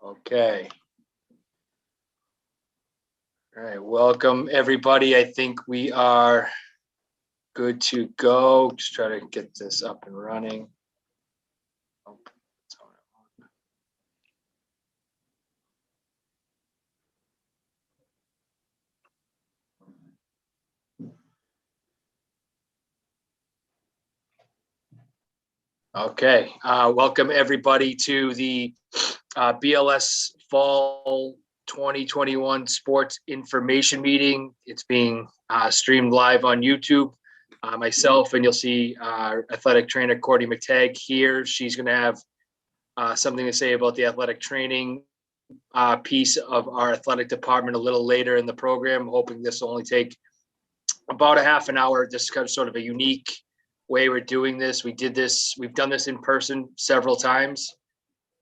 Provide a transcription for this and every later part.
Okay. All right. Welcome, everybody. I think we are good to go. Just try to get this up and running. Oh, okay. Welcome, everybody, to the BLS Fall 2021 Sports Information Meeting. It's being streamed live on YouTube. Myself, and you'll see athletic trainer Cordy McTagg here. She's going to have something to say about the athletic training piece of our athletic department a little later in the program. Hoping this will only take about a half an hour. This is kind of sort of a unique way we're doing this. We've done this in person several times.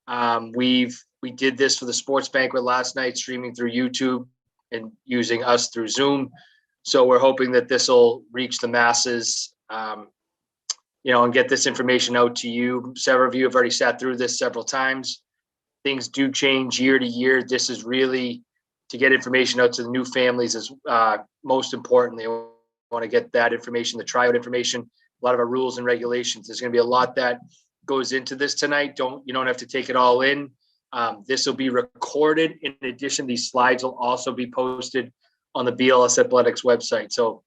We did this for the sports banquet last night, streaming through YouTube and using us through Zoom. So we're hoping that this will reach the masses, and get this information out to you. Several of you have already sat through this several times. Things do change year to year. This is really to get information out to the new families is most important. They want to get that information, the tryout information, a lot of our rules and regulations. There's going to be a lot that goes into this tonight. You don't have to take it all in. This will be recorded. In addition, these slides will also be posted on the BLS Athletics website. So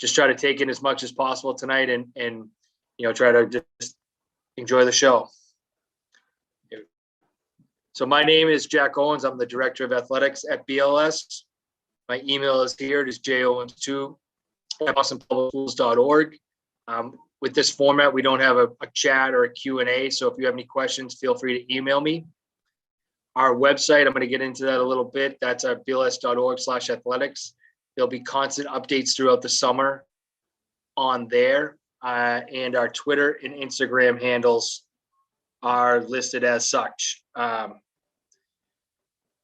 just try to take in as much as possible tonight and try to just enjoy the show. So my name is Jack Owens. I'm the Director of Athletics at BLS. My email is here. It is jowens2@bostonpublicschools.org. With this format, we don't have a chat or a Q&A. So if you have any questions, feel free to email me. Our website, I'm going to get into that a little bit. That's at bls.org/athletics. There'll be constant updates throughout the summer on there. And our Twitter and Instagram handles are listed as such. At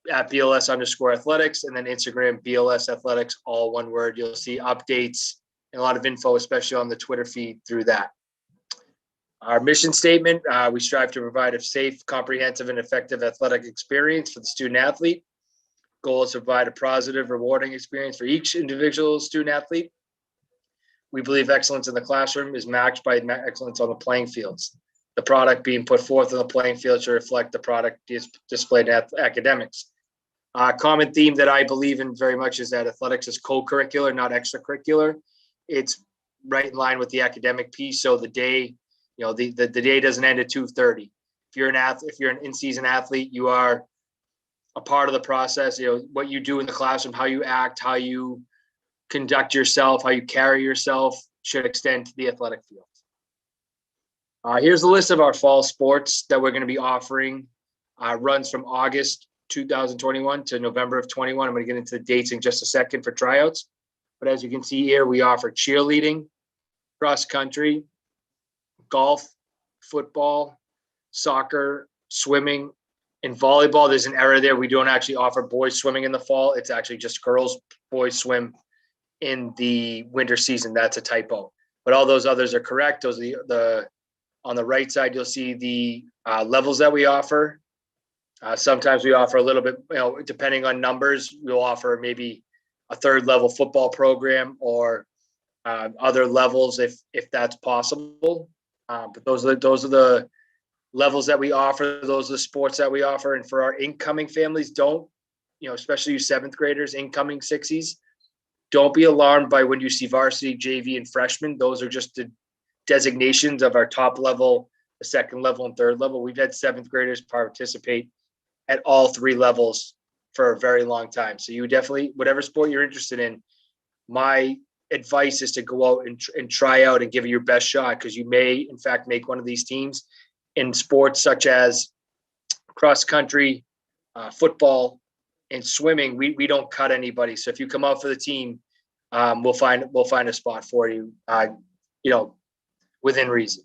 BLS_athletics, and then Instagram BLS athletics, all one word. You'll see updates and a lot of info, especially on the Twitter feed through that. Our mission statement, we strive to provide a safe, comprehensive, and effective athletic experience for the student athlete. Goal is to provide a positive, rewarding experience for each individual student athlete. We believe excellence in the classroom is matched by excellence on the playing fields. The product being put forth on the playing field should reflect the product displayed in academics. Common theme that I believe in very much is that athletics is co-curricular, not extracurricular. It's right in line with the academic piece. So the day, the day doesn't end at 2:30. If you're an in-season athlete, you are a part of the process. What you do in the classroom, how you act, how you conduct yourself, how you carry yourself should extend to the athletic field. Here's a list of our fall sports that we're going to be offering. Runs from August 2021 to November of 21. I'm going to get into the dates in just a second for tryouts. But as you can see here, we offer cheerleading, cross country, golf, football, soccer, swimming, and volleyball. There's an error there. We don't actually offer boys swimming in the fall. It's actually just boys swim in the winter season. That's a typo. But all those others are correct. Those are on the right side, you'll see the levels that we offer. Sometimes we offer a little bit, depending on numbers, we'll offer maybe a third level football program or other levels if that's possible. But those are the levels that we offer. Those are the sports that we offer. And for our incoming families, especially you seventh graders, incoming sixies, don't be alarmed by when you see varsity, JV, and freshmen. Those are just the designations of our top level, the second level, and third level. We've had seventh graders participate at all three levels for a very long time. So you definitely, whatever sport you're interested in, my advice is to go out and try out and give it your best shot, because you may, in fact, make one of these teams. In sports such as cross country, football, and swimming, we don't cut anybody. So if you come out for the team, we'll find a spot for you, within reason.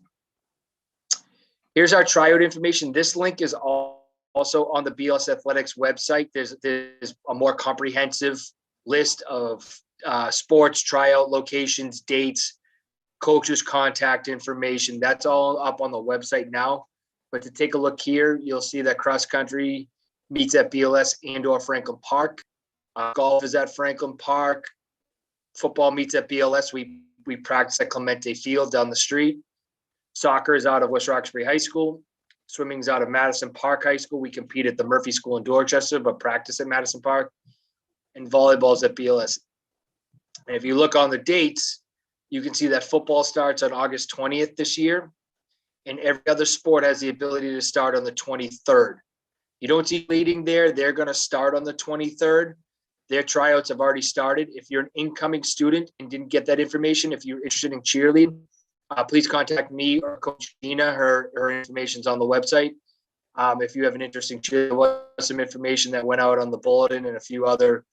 Here's our tryout information. This link is also on the BLS Athletics website. There's a more comprehensive list of sports, tryout locations, dates, coaches' contact information. That's all up on the website now. But to take a look here, you'll see that cross country meets at BLS and/or Franklin Park. Golf is at Franklin Park. Football meets at BLS. We practice at Clemente Field down the street. Soccer is out of West Roxbury High School. Swimming is out of Madison Park High School. We compete at the Murphy School in Dorchester, but practice at Madison Park. And volleyball is at BLS. And if you look on the dates, you can see that football starts on August 20th this year, and every other sport has the ability to start on the 23rd. You don't see leading there. They're going to start on the 23rd. Their tryouts have already started. If you're an incoming student and didn't get that information, if you're interested in cheerleading, please contact me or Coach Gina. Her information's on the website. If you have an interesting cheerleader, some information that went out on the bulletin and a few other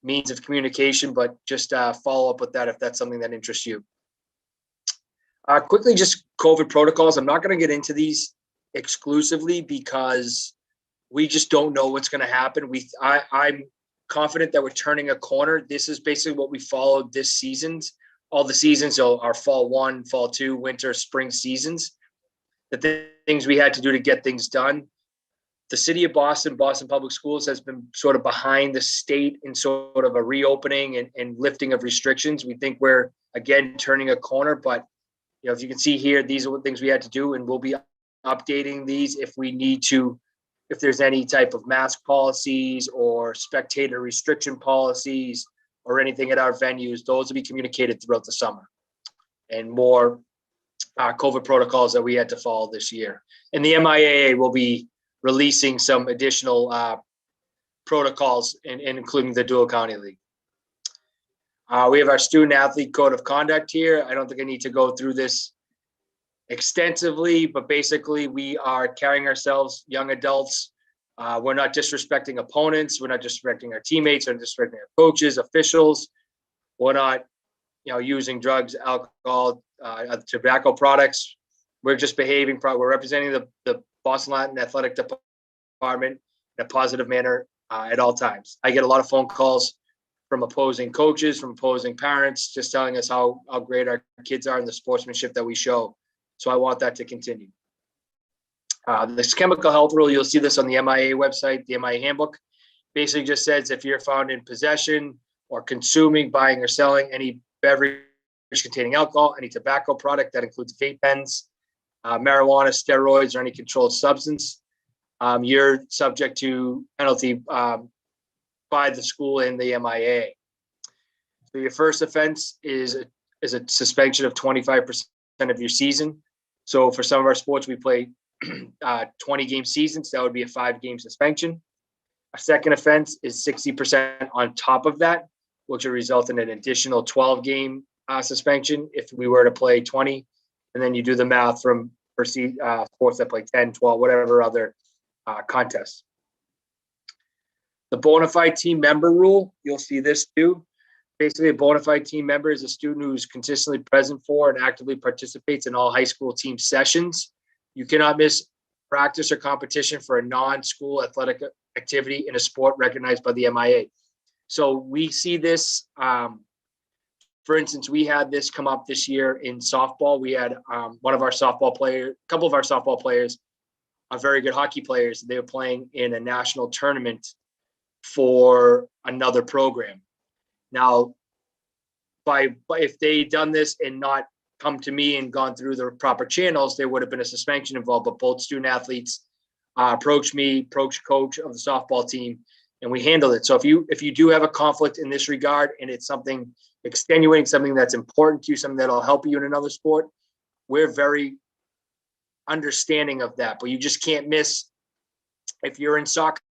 means of communication, but just follow up with that if that's something that interests you. Quickly, just COVID protocols. I'm not going to get into these exclusively because we just don't know what's going to happen. I'm confident that we're turning a corner. This is basically what we followed this season's, all the seasons, so our fall 1, fall 2, winter, spring seasons, the things we had to do to get things done. The city of Boston Public Schools has been sort of behind the state in sort of a reopening and lifting of restrictions. We think we're, again, turning a corner, but if you can see here, these are what things we had to do, and we'll be updating these if we need to, if there's any type of mask policies or spectator restriction policies or anything at our venues. Those will be communicated throughout the summer, and more COVID protocols that we had to follow this year. And the MIAA will be releasing some additional protocols, including the Dual County League. We have our student athlete code of conduct here. I don't think I need to go through this extensively, but basically we are carrying ourselves, young adults. We're not disrespecting opponents. We're not disrespecting our teammates. We're not disrespecting our coaches, officials. We're not, using drugs, alcohol, tobacco products. We're just behaving. We're representing the Boston Latin Athletic Department in a positive manner at all times. I get a lot of phone calls from opposing coaches, from opposing parents, just telling us how great our kids are and the sportsmanship that we show. So I want that to continue. This chemical health rule, you'll see this on the MIA website, the MIA handbook, basically just says if you're found in possession or consuming, buying, or selling any beverage containing alcohol, any tobacco product, that includes vape pens, marijuana, steroids, or any controlled substance, you're subject to penalty by the school and the MIA. So your first offense is a suspension of 25% of your season. So for some of our sports, we play 20-game seasons. That would be a 5-game suspension. A second offense is 60% on top of that, which would result in an additional 12-game suspension if we were to play 20. And then you do the math for sports that play 10, 12, whatever other contests. The bona fide team member rule, you'll see this too. Basically, a bona fide team member is a student who's consistently present for and actively participates in all high school team sessions. You cannot miss practice or competition for a non-school athletic activity in a sport recognized by the MIA. So we see this, for instance, we had this come up this year in softball. We had a couple of our softball players are very good hockey players. They were playing in a national tournament for another program. Now, if they'd done this and not come to me and gone through the proper channels, there would have been a suspension involved. But both student athletes approached me, approached coach of the softball team, and we handled it. So if you do have a conflict in this regard and it's something extenuating, something that's important to you, something that'll help you in another sport, we're very understanding of that. But you just can't miss. If you're in soccer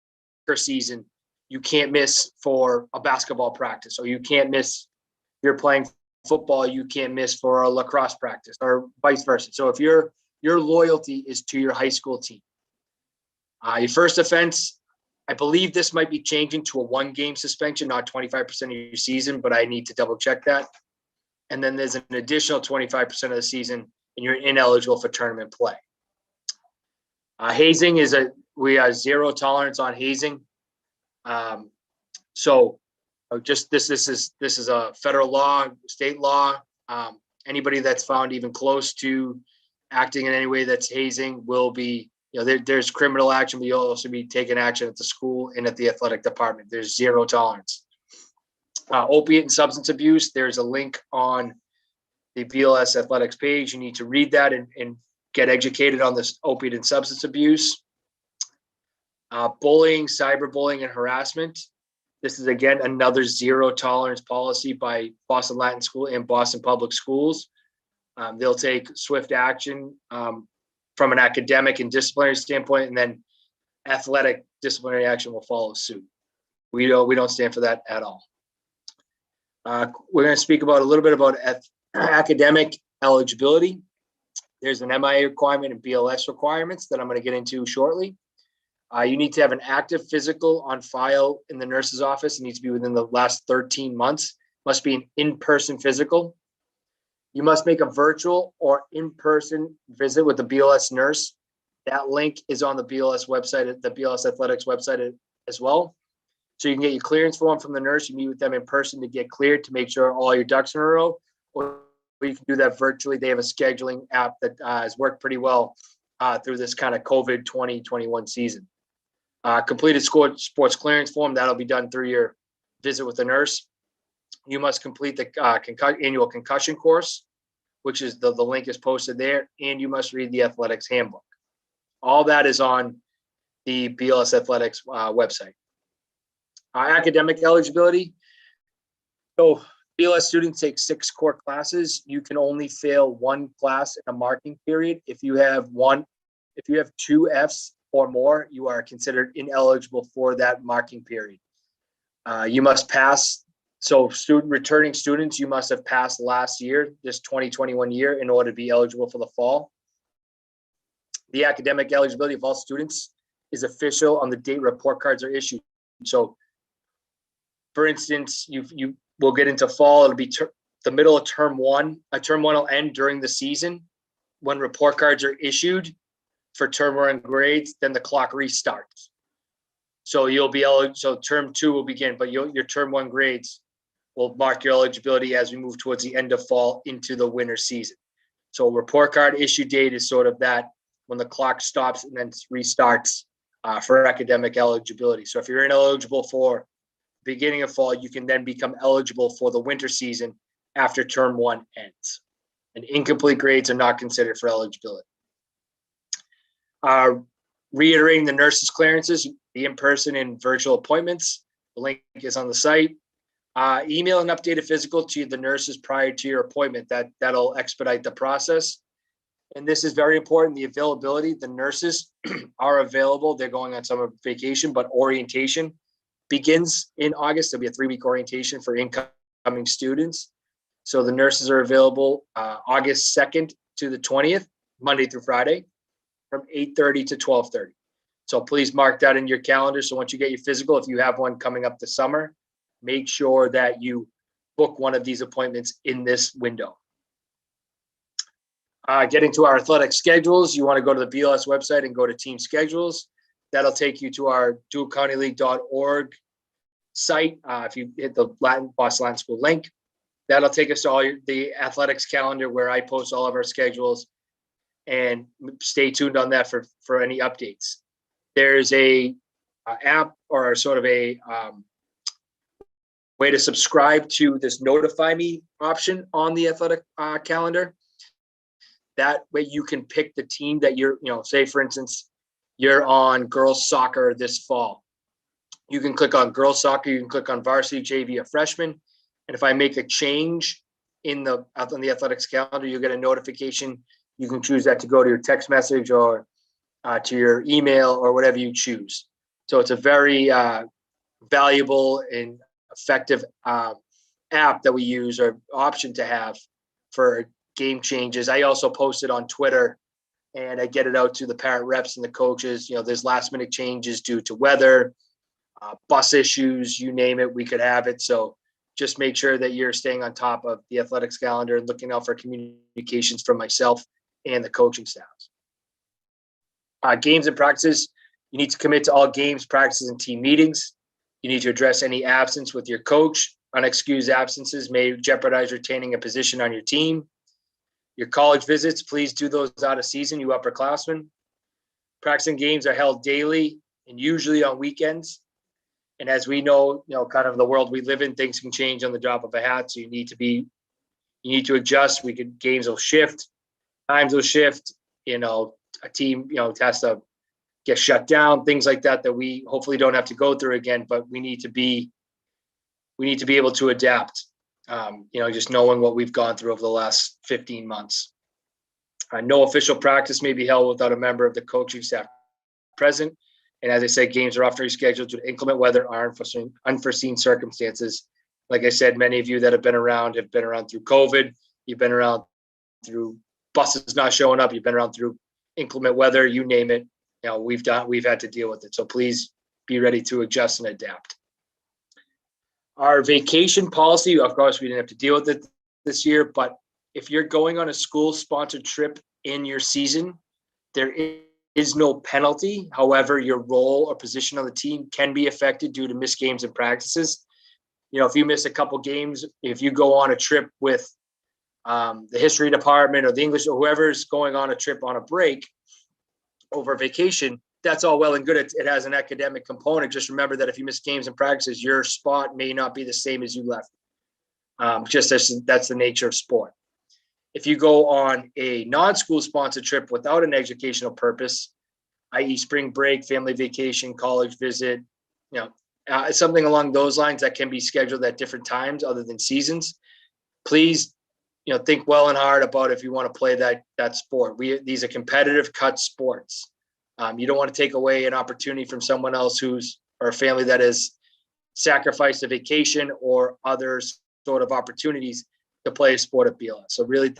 season, you can't miss for a basketball practice, or you can't miss, if you're playing football, you can't miss for a lacrosse practice, or vice versa. So if your loyalty is to your high school team, your first offense, I believe this might be changing to a 1-game suspension, not 25% of your season, but I need to double check that. And then there's an additional 25% of the season, and you're ineligible for tournament play. Hazing we have zero tolerance on hazing. So just this is a federal law, state law. Anybody that's found even close to acting in any way that's hazing will be there's criminal action, but you'll also be taking action at the school and at the athletic department. There's zero tolerance. Opiate and substance abuse, there's a link on the BLS athletics page. You need to read that and get educated on this opiate and substance abuse. Bullying, cyberbullying, and harassment. This is, again, another zero tolerance policy by Boston Latin School and Boston Public Schools. They'll take swift action from an academic and disciplinary standpoint, and then athletic disciplinary action will follow suit. We don't stand for that at all. We're going to speak about a little bit about academic eligibility. There's an MIA requirement and BLS requirements that I'm going to get into shortly. You need to have an active physical on file in the nurse's office. It needs to be within the last 13 months. Must be an in-person physical. You must make a virtual or in-person visit with the BLS nurse. That link is on the BLS website, the BLS Athletics website as well. So you can get your clearance form from the nurse. You meet with them in person to get cleared to make sure all your ducks in a row, or you can do that virtually. They have a scheduling app that has worked pretty well through this kind of COVID 2021 season. Completed sports clearance form, that'll be done through your visit with the nurse. You must complete the annual concussion course, which is the link is posted there, and you must read the athletics handbook. All that is on the BLS Athletics website. Academic eligibility. So BLS students take 6 core classes. You can only fail 1 class in a marking period. If you have 2 Fs or more, you are considered ineligible for that marking period. You must pass. So returning students, you must have passed last year, this 2021 year, in order to be eligible for the fall. The academic eligibility of all students is official on the date report cards are issued. So, for instance, you will get into fall. It'll be the middle of term 1. Term 1 will end during the season when report cards are issued for term 1 grades. Then the clock restarts. So you'll be eligible. So term 2 will begin, but your term 1 grades will mark your eligibility as we move towards the end of fall into the winter season. So report card issue date is sort of that when the clock stops and then restarts for academic eligibility. So if you're ineligible for beginning of fall, you can then become eligible for the winter season after term 1 ends. And incomplete grades are not considered for eligibility. Reiterating the nurses' clearances, the in-person and virtual appointments. The link is on the site. Email an updated physical to the nurses prior to your appointment. That'll expedite the process. And this is very important, the availability. The nurses are available. They're going on summer vacation, but orientation begins in August. There'll be a 3-week orientation for incoming students. So the nurses are available August 2nd to the 20th, Monday through Friday, from 8:30 to 12:30. So please mark that in your calendar. So once you get your physical, if you have one coming up this summer, make sure that you book one of these appointments in this window. Getting to our athletic schedules, you want to go to the BLS website and go to team schedules. That'll take you to our dualcountyleague.org site. If you hit the Boston Latin School link, that'll take us to the athletics calendar where I post all of our schedules, and stay tuned on that for any updates. There's a app or sort of a way to subscribe to this notify me option on the athletic calendar. That way you can pick the team that you're, say for instance, you're on girls soccer this fall. You can click on girls soccer, you can click on varsity, JV, or freshman. And if I make a change on the athletics calendar, you'll get a notification. You can choose that to go to your text message or to your email or whatever you choose. So it's a very valuable and effective app that we use, or option to have for game changes. I also post it on Twitter, and I get it out to the parent reps and the coaches. There's last minute changes due to weather, bus issues, you name it, we could have it. So just make sure that you're staying on top of the athletics calendar and looking out for communications from myself and the coaching staffs. Games and practices, you need to commit to all games, practices, and team meetings. You need to address any absence with your coach. Unexcused absences may jeopardize retaining a position on your team. Your college visits, please do those out of season, you upperclassmen. Practice and games are held daily and usually on weekends. And as we know, kind of the world we live in, things can change on the drop of a hat. So you need to adjust. Games will shift, times will shift, a team, has to get shut down, things like that we hopefully don't have to go through again, but we need to be able to adapt. Just knowing what we've gone through over the last 15 months. No official practice may be held without a member of the coaching staff present. And as I said, games are often rescheduled due to inclement weather or unforeseen circumstances. Like I said, many of you that have been around through COVID. You've been around through buses not showing up. You've been around through inclement weather, you name it. We've had to deal with it. So please be ready to adjust and adapt. Our vacation policy, of course, we didn't have to deal with it this year, but if you're going on a school-sponsored trip in your season, there is no penalty. However, your role or position on the team can be affected due to missed games and practices. If you miss a couple games, if you go on a trip with the history department or the English or whoever's going on a trip on a break over vacation, that's all well and good. It has an academic component. Just remember that if you miss games and practices, your spot may not be the same as you left. That's the nature of sport. If you go on a non-school sponsored trip without an educational purpose, i.e. spring break, family vacation, college visit, something along those lines that can be scheduled at different times other than seasons, please, think well and hard about if you want to play that sport. These are competitive cut sports. You don't want to take away an opportunity from someone else or a family that has sacrificed a vacation or other sort of opportunities to play a sport at BLS. So really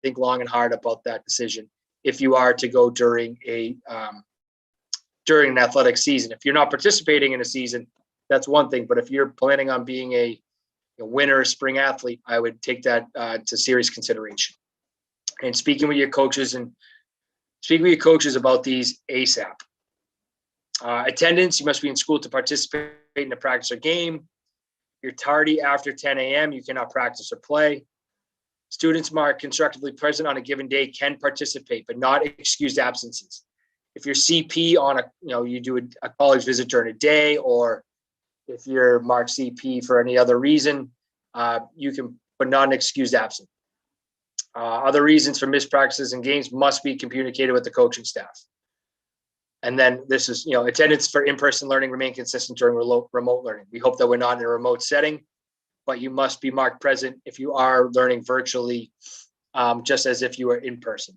think long and hard about that decision if you are to go during an athletic season. If you're not participating in a season, that's one thing. But if you're planning on being a winter or spring athlete, I would take that to serious consideration. And speaking with your coaches about these ASAP. Attendance, you must be in school to participate in a practice or game. You're tardy after 10 a.m., you cannot practice or play. Students marked constructively present on a given day can participate, but not excused absences. If you're CP on you do a college visit during a day, or if you're marked CP for any other reason, you can, but not an excused absence. Other reasons for missed practices and games must be communicated with the coaching staff. And then this is, attendance for in-person learning remain consistent during remote learning. We hope that we're not in a remote setting, but you must be marked present if you are learning virtually, just as if you were in person.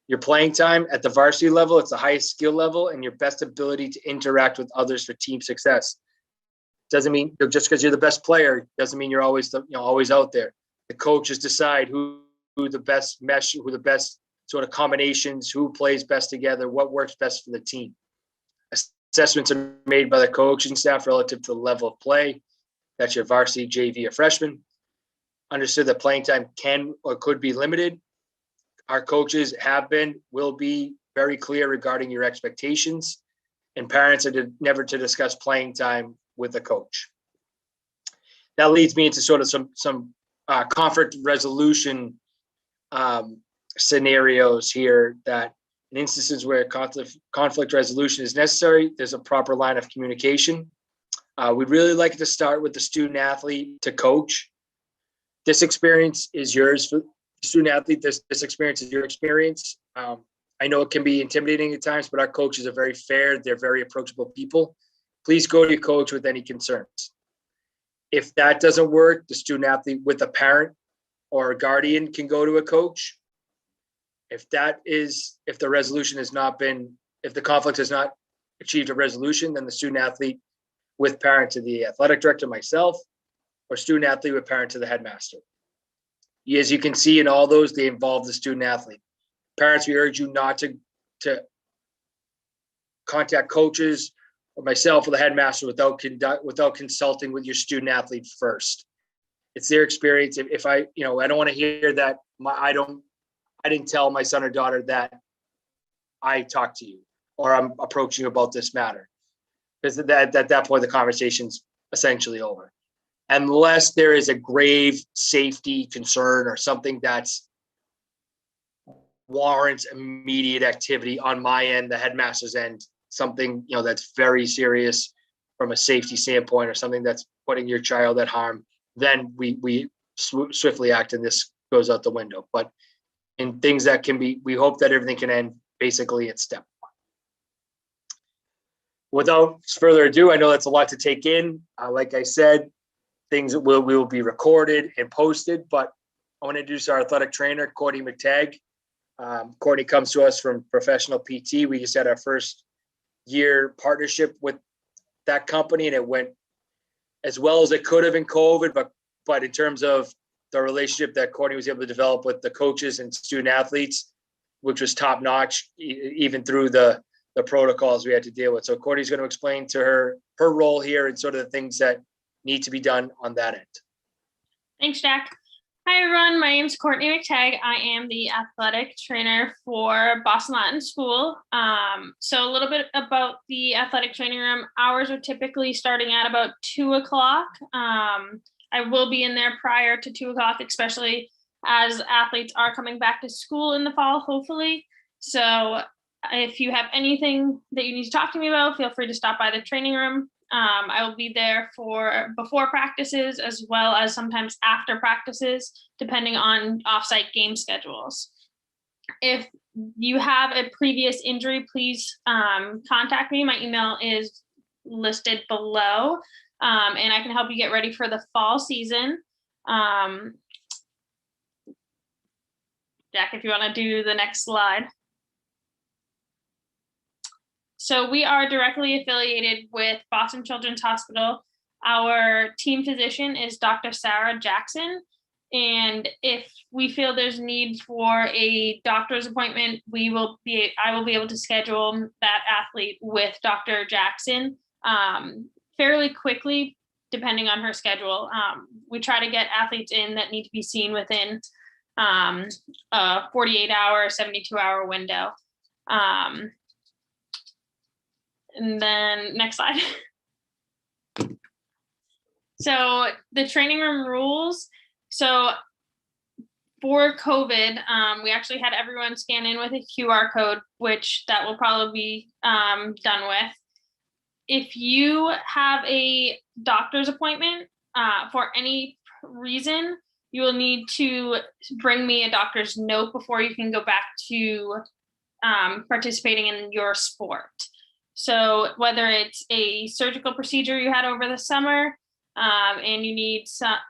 Your playing time at the varsity level, it's the highest skill level and your best ability to interact with others for team success. Doesn't mean just because you're the best player, doesn't mean you're always out there. The coaches decide who the best mesh, who the best sort of combinations, who plays best together, what works best for the team. Assessments are made by the coaching staff relative to the level of play. That's your varsity, JV, or freshman. Understood that playing time can or could be limited. Our coaches will be very clear regarding your expectations, and parents are never to discuss playing time with a coach. That leads me into sort of some conflict resolution scenarios here, that in instances where conflict resolution is necessary, there's a proper line of communication. We'd really like to start with the student athlete to coach. This experience is yours for the student athlete. This experience is your experience. I know it can be intimidating at times, but our coaches are very fair. They're very approachable people. Please go to your coach with any concerns. If that doesn't work, the student athlete with a parent or a guardian can go to a coach. If the resolution has not been, if the conflict has not achieved a resolution, then the student athlete with parent to the athletic director, myself, or student athlete with parent to the headmaster. As you can see in all those, they involve the student athlete. Parents, we urge you not to contact coaches or myself or the headmaster without consulting with your student athlete first. It's their experience. If I don't want to hear that I didn't tell my son or daughter that I talked to you or I'm approaching you about this matter. Because at that point, the conversation's essentially over. Unless there is a grave safety concern or something that's warrants immediate activity on my end, the headmaster's end, something, that's very serious from a safety standpoint, or something that's putting your child at harm, then we swiftly act and this goes out the window. But in things that can be, we hope that everything can end basically at step one. Without further ado, I know that's a lot to take in. Like I said, things will be recorded and posted, but I want to introduce our athletic trainer, Courtney McTagg. Courtney comes to us from Professional PT. We just had our first year partnership with that company, and it went as well as it could have in COVID, but in terms of the relationship that Courtney was able to develop with the coaches and student athletes, which was top notch, even through the protocols we had to deal with. So Courtney's going to explain to her role here and sort of the things that need to be done on that end. Thanks, Jack. Hi, everyone. My name is Courtney McTagg. I am the athletic trainer for Boston Latin School. So a little bit about the athletic training room. Hours are typically starting at about 2 o'clock. I will be in there prior to 2 o'clock, especially as athletes are coming back to school in the fall, hopefully. So if you have anything that you need to talk to me about, feel free to stop by the training room. I will be there for before practices as well as sometimes after practices, depending on offsite game schedules. If you have a previous injury, please contact me. My email is listed below, and I can help you get ready for the fall season. Jack, if you want to do the next slide. So we are directly affiliated with Boston Children's Hospital. Our team physician is Dr. Sarah Jackson. And if we feel there's need for a doctor's appointment, I will be able to schedule that athlete with Dr. Jackson fairly quickly, depending on her schedule. We try to get athletes in that need to be seen within a 48-hour, 72-hour window. And then next slide. So the training room rules. So for COVID, we actually had everyone scan in with a QR code, which that will probably be done with. If you have a doctor's appointment for any reason, you will need to bring me a doctor's note before you can go back to participating in your sport. So whether it's a surgical procedure you had over the summer and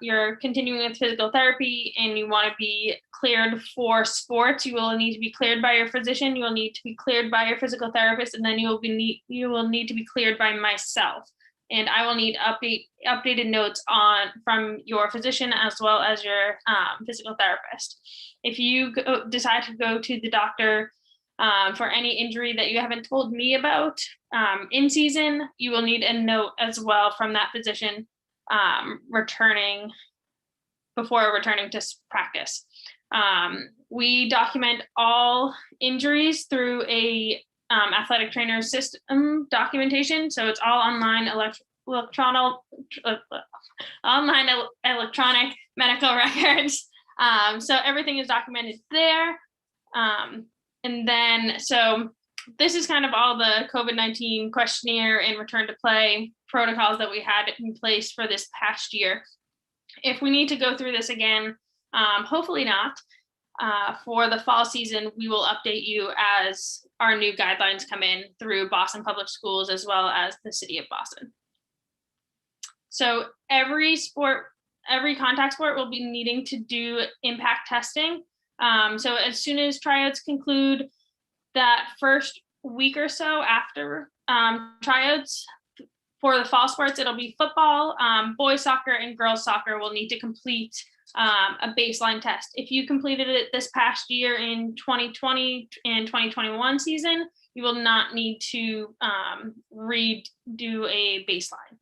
you're continuing with physical therapy and you want to be cleared for sports, you will need to be cleared by your physician. You will need to be cleared by your physical therapist, and then you will need to be cleared by myself. And I will need updated notes from your physician as well as your physical therapist. If you decide to go to the doctor for any injury that you haven't told me about in season, you will need a note as well from that physician before returning to practice. We document all injuries through a athletic trainer system documentation. So it's all online electronic medical records. So everything is documented there. And then, so this is kind of all the COVID-19 questionnaire and return to play protocols that we had in place for this past year. If we need to go through this again, hopefully not, for the fall season, we will update you as our new guidelines come in through Boston Public Schools as well as the city of Boston. So every contact sport will be needing to do impact testing. So as soon as tryouts conclude, that first week or so after tryouts for the fall sports, it'll be football, boys soccer, and girls soccer will need to complete a baseline test. If you completed it this past year in 2020 and 2021 season, you will not need to redo a baseline.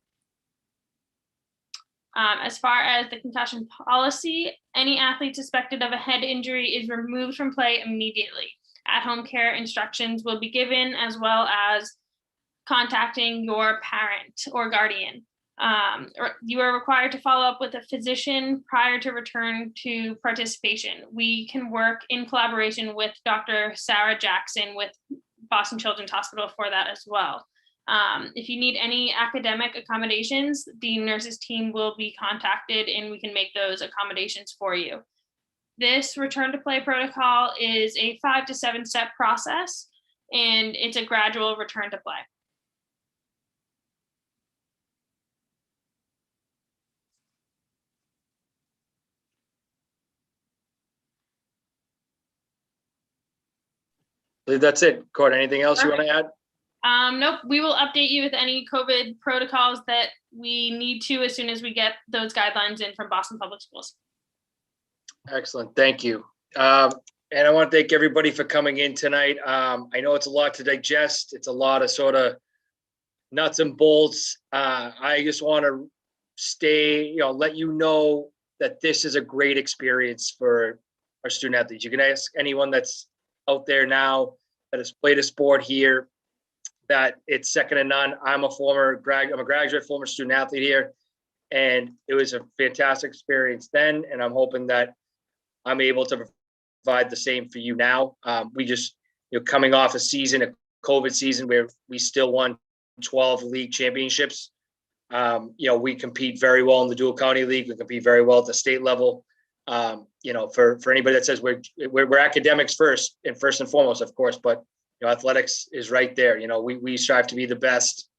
As far as the concussion policy, any athlete suspected of a head injury is removed from play immediately. At-home care instructions will be given, as well as contacting your parent or guardian. Or you are required to follow up with a physician prior to return to participation. We can work in collaboration with Dr. Sarah Jackson with Boston Children's Hospital for that as well. If you need any academic accommodations, the nurses team will be contacted and we can make those accommodations for you. This return to play protocol is a 5 to 7 step process, and it's a gradual return to play. I believe that's it. Court, anything else you want to add? Nope, we will update you with any COVID protocols that we need to as soon as we get those guidelines in from Boston Public Schools. Excellent, thank you. And I want to thank everybody for coming in tonight. I know it's a lot to digest. It's a lot of sort of nuts and bolts. I just want to let you know that this is a great experience for our student athletes. You can ask anyone that's out there now that has played a sport here, that it's second to none. I'm a graduate, former student athlete here, and it was a fantastic experience then. And I'm hoping that I'm able to provide the same for you now. We just, coming off a COVID season where we still won 12 league championships. We compete very well in the Dual County League. We compete very well at the state level. For anybody that says we're academics first and foremost, of course, but athletics is right there. We strive to be the best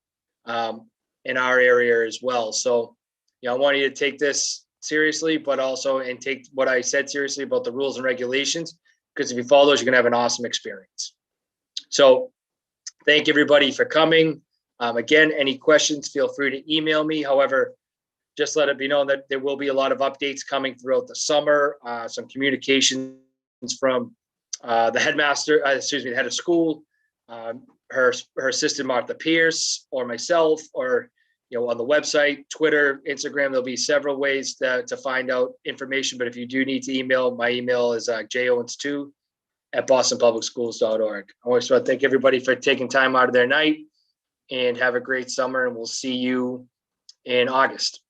in our area as well. So, I want you to take this seriously, but also and take what I said seriously about the rules and regulations, because if you follow those, you're gonna have an awesome experience. So, thank everybody for coming. Again, any questions, feel free to email me. However, just let it be known that there will be a lot of updates coming throughout the summer, some communications from the headmaster, the head of school, her assistant, Martha Pierce, or myself, or, on the website, Twitter, Instagram, there'll be several ways to find out information. But if you do need to email, my email is jowens2@bostonpublicschools.org. I want to thank everybody for taking time out of their night, and have a great summer, and we'll see you in August.